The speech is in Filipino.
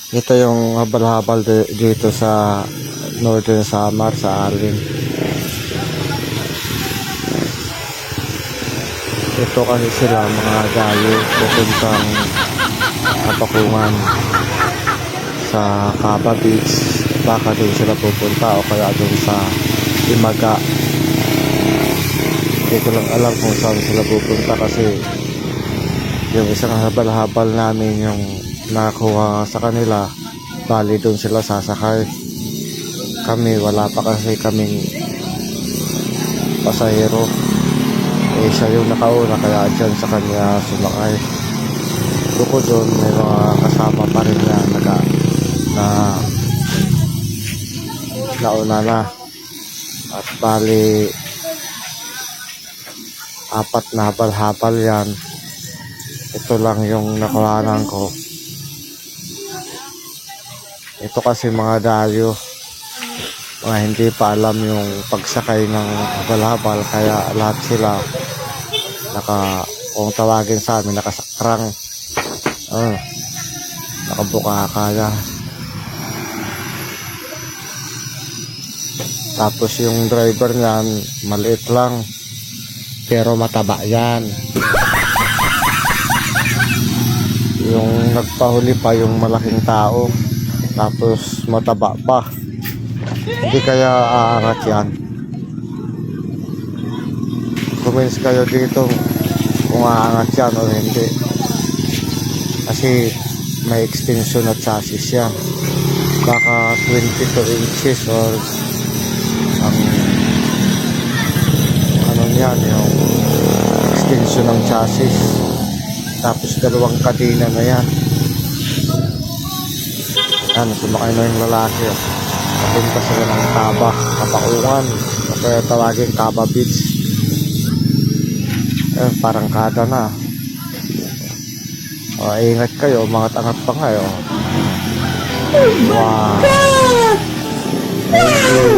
Ito yung habal-habal dito sa Northern Samar, sa Alin. Ito kasi sila mga dayo pupuntang Kapakungan sa Caba Beach. Baka doon sila pupunta o kaya doon sa Imaga. Hindi ko lang alam kung saan sila pupunta kasi yung isang habal-habal namin yung nakuha sa kanila, bali doon sila sasakay. Kami wala pa kasi kaming pasahero, eh siya yung nakauna kaya dyan sa kanya sumakay. Bukod doon may mga kasama pa rin na nauna na, at bali apat na habal-habal yan. Ito lang yung nakuhanan ko. Ito kasi mga dayo, mga hindi pa alam yung pagsakay ng habal-habal, kaya lahat sila kung tawagin sa amin, nakasakrang, nakabuka kaya. Tapos yung driver niyan maliit lang pero mataba yan. Yung nagpahuli pa yung malaking tao, tapos mataba pa. Hindi kaya aangat yan. Comments kayo dito kung aangat yan o hindi, kasi may extension at chassis yan. Baka 22 inches or ang ano yan, yung extension ng chassis. Tapos dalawang kadena na yan. Yan, sumakay na yung lalaki. Papunta sila ng Kapakungan, o kaya tawagin Caba Beach. Parang kada na. Ingat kayo, mangat-angat pa kayo. Wow, thank you.